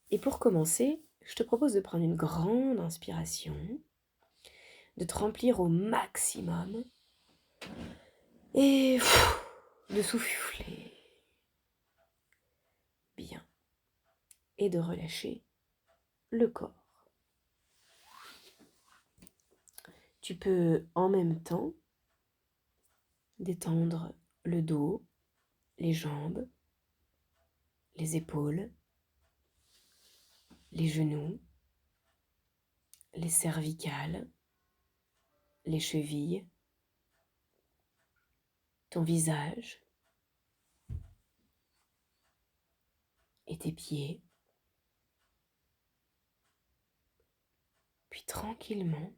Et pour commencer, je te propose de prendre une grande inspiration, de te remplir au maximum et de souffler bien et de relâcher le corps. Tu peux en même temps détendre le dos, les jambes, les épaules, les genoux, les cervicales, les chevilles, ton visage et tes pieds. Puis tranquillement,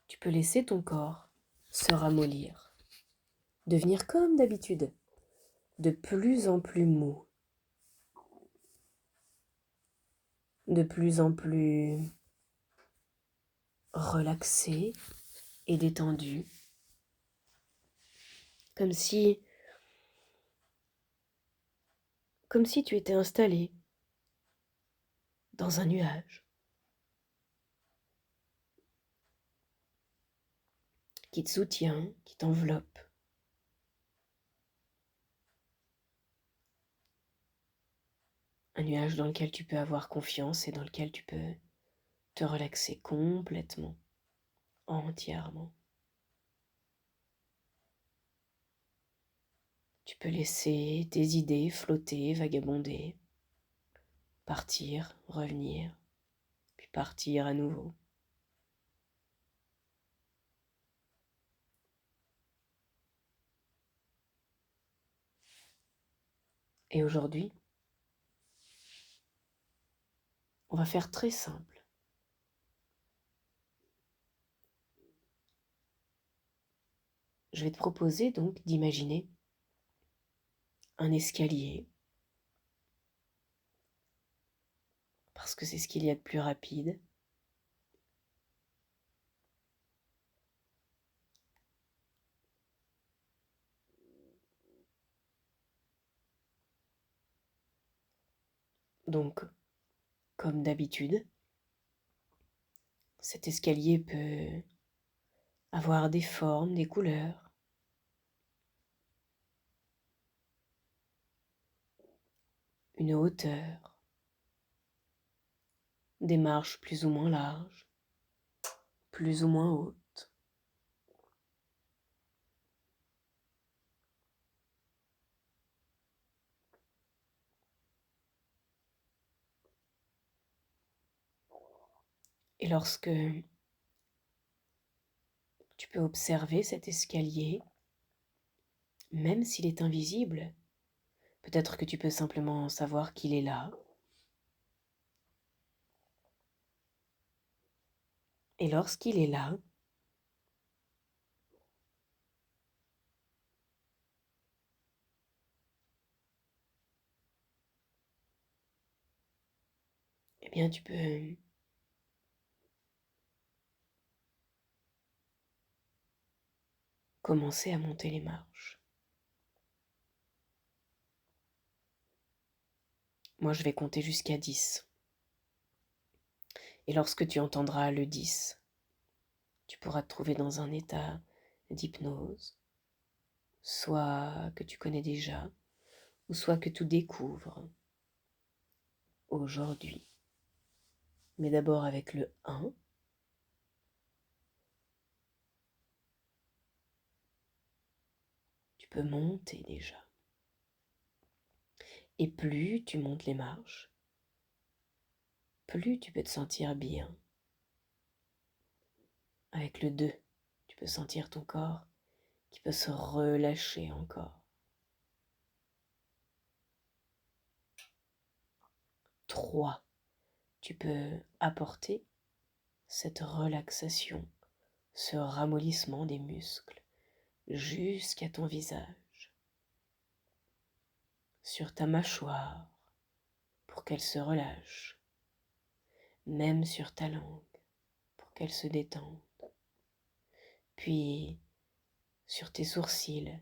tu peux laisser ton corps se ramollir, devenir comme d'habitude, de plus en plus mou, de plus en plus relaxé et détendu, comme si tu étais installé dans un nuage qui te soutient, qui t'enveloppe. Un nuage dans lequel tu peux avoir confiance et dans lequel tu peux te relaxer complètement, entièrement. Tu peux laisser tes idées flotter, vagabonder, partir, revenir, puis partir à nouveau. Et aujourd'hui, on va faire très simple. Je vais te proposer donc d'imaginer un escalier, parce que c'est ce qu'il y a de plus rapide. Donc, comme d'habitude, cet escalier peut avoir des formes, des couleurs, une hauteur, des marches plus ou moins larges, plus ou moins hautes. Et lorsque tu peux observer cet escalier, même s'il est invisible, peut-être que tu peux simplement savoir qu'il est là. Et lorsqu'il est là, eh bien tu peux commencer à monter les marches. Moi, je vais compter jusqu'à 10. Et lorsque tu entendras le 10, tu pourras te trouver dans un état d'hypnose, soit que tu connais déjà, ou soit que tu découvres aujourd'hui. Mais d'abord avec le 1, tu peux monter déjà. Et plus tu montes les marches, plus tu peux te sentir bien. Avec le 2, tu peux sentir ton corps qui peut se relâcher encore. 3, tu peux apporter cette relaxation, ce ramollissement des muscles jusqu'à ton visage, sur ta mâchoire pour qu'elle se relâche, même sur ta langue pour qu'elle se détende, puis sur tes sourcils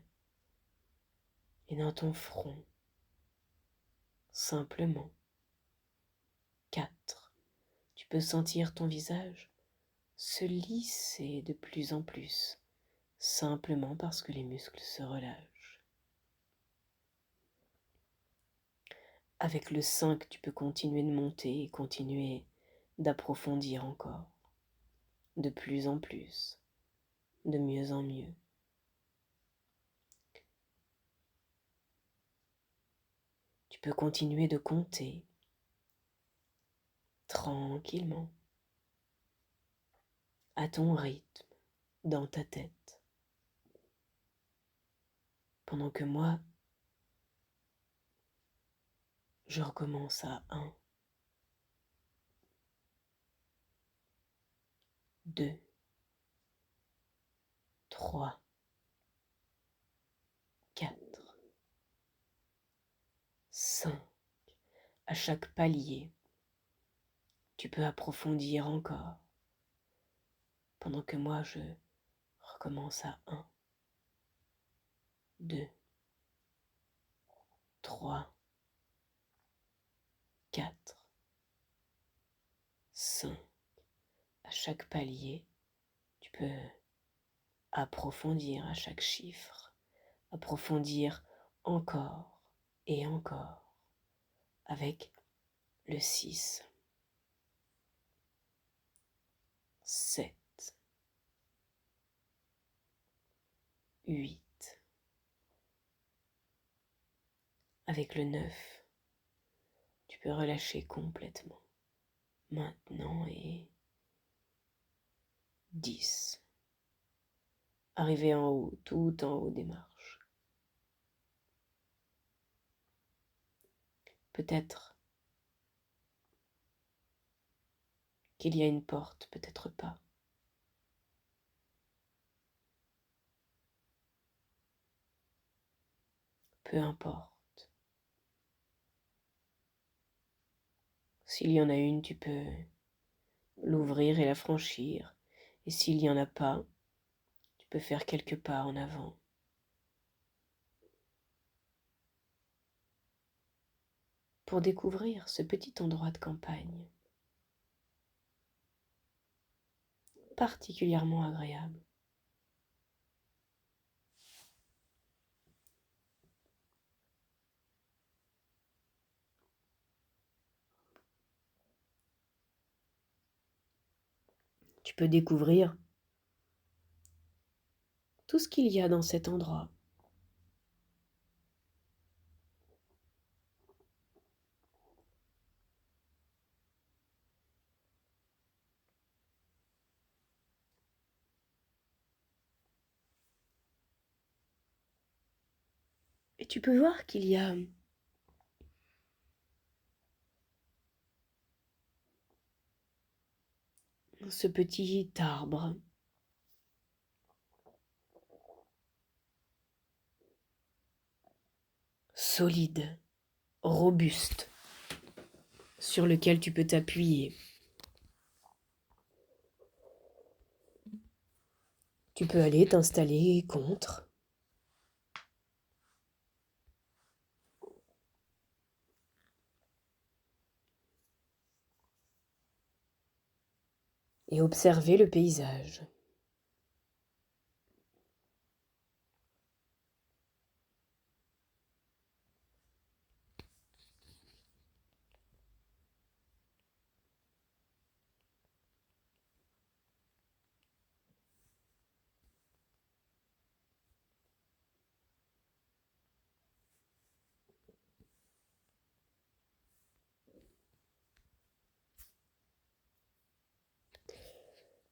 et dans ton front, simplement 4. Tu peux sentir ton visage se lisser de plus en plus, simplement parce que les muscles se relâchent. Avec le 5, tu peux continuer de monter et continuer d'approfondir encore, de plus en plus, de mieux en mieux. Tu peux continuer de compter tranquillement, à ton rythme, dans ta tête, pendant que moi, je recommence à 1, 2, 3, 4, 5. À chaque palier, tu peux approfondir encore, pendant que moi, je recommence à 1, 2, 3, 4, 5. À chaque palier, tu peux approfondir à chaque chiffre, approfondir encore et encore avec le 6, 7, 8, avec le 9, tu peux relâcher complètement maintenant et 10. Arriver en haut, tout en haut des marches. Peut-être qu'il y a une porte, peut-être pas. Peu importe. S'il y en a une, tu peux l'ouvrir et la franchir. Et s'il n'y en a pas, tu peux faire quelques pas en avant. Pour découvrir ce petit endroit de campagne, particulièrement agréable. Tu peux découvrir tout ce qu'il y a dans cet endroit. Et tu peux voir qu'il y a ce petit arbre solide, robuste, sur lequel tu peux t'appuyer. Tu peux aller t'installer contre. Et observer le paysage.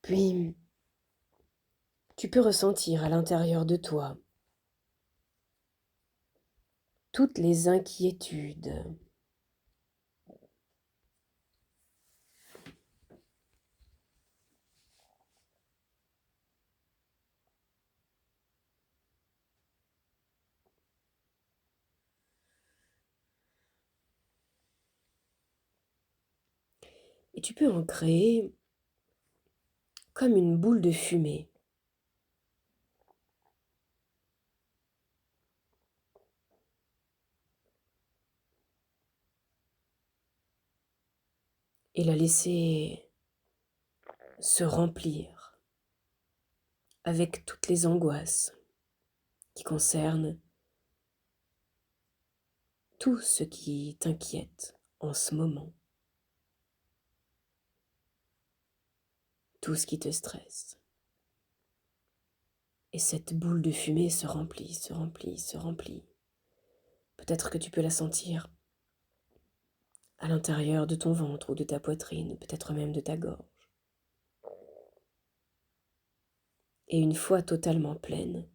Puis, tu peux ressentir à l'intérieur de toi toutes les inquiétudes, et tu peux en créer comme une boule de fumée. et la laisser se remplir avec toutes les angoisses qui concernent tout ce qui t'inquiète en ce moment, tout ce qui te stresse. Et cette boule de fumée se remplit, se remplit, se remplit. Peut-être que tu peux la sentir à l'intérieur de ton ventre ou de ta poitrine, peut-être même de ta gorge. Et une fois totalement pleine,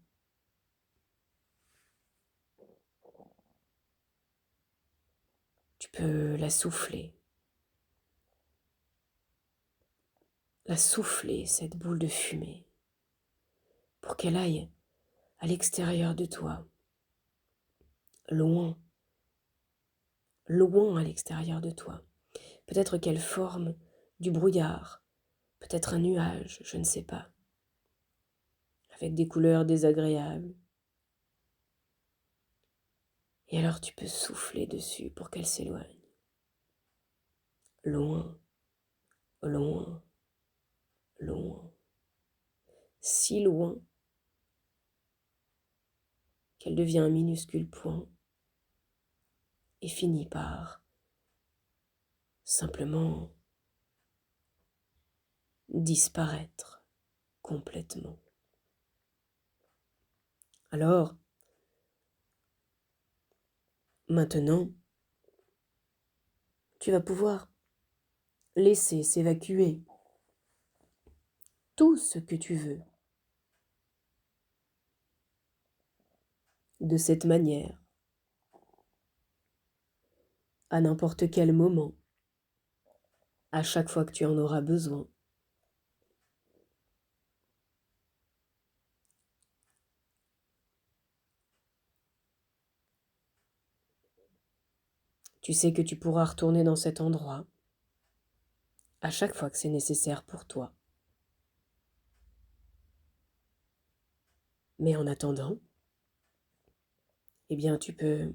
tu peux la souffler, cette boule de fumée, pour qu'elle aille à l'extérieur de toi, loin, loin à l'extérieur de toi. Peut-être qu'elle forme du brouillard, peut-être un nuage, je ne sais pas, avec des couleurs désagréables. Et alors tu peux souffler dessus pour qu'elle s'éloigne. Loin, loin, loin. Si loin qu'elle devient un minuscule point et finit par simplement disparaître complètement. Alors, maintenant, tu vas pouvoir laisser s'évacuer tout ce que tu veux de cette manière, à n'importe quel moment, à chaque fois que tu en auras besoin. Tu sais que tu pourras retourner dans cet endroit à chaque fois que c'est nécessaire pour toi. Mais en attendant, eh bien, tu peux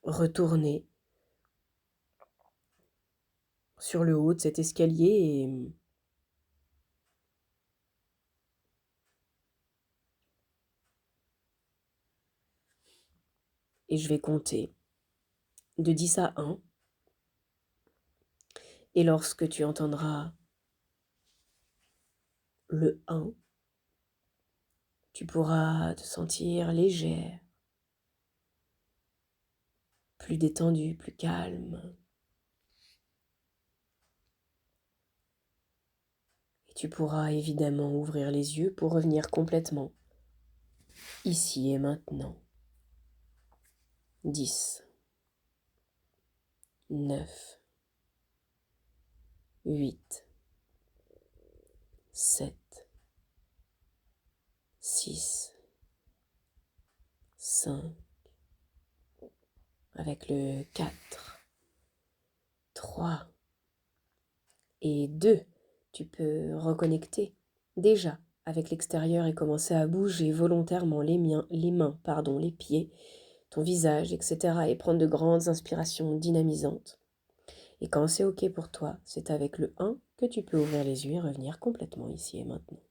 retourner sur le haut de cet escalier et je vais compter de 10 à 1. Et lorsque tu entendras le 1, tu pourras te sentir légère, plus détendu, plus calme. Et tu pourras évidemment ouvrir les yeux pour revenir complètement ici et maintenant. 10, 9, 8, 7, 6, 5, avec le 4, 3 et 2. Tu peux reconnecter déjà avec l'extérieur et commencer à bouger volontairement les mains, les pieds, ton visage, etc. et prendre de grandes inspirations dynamisantes. Et quand c'est OK pour toi, c'est avec le 1 que tu peux ouvrir les yeux et revenir complètement ici et maintenant.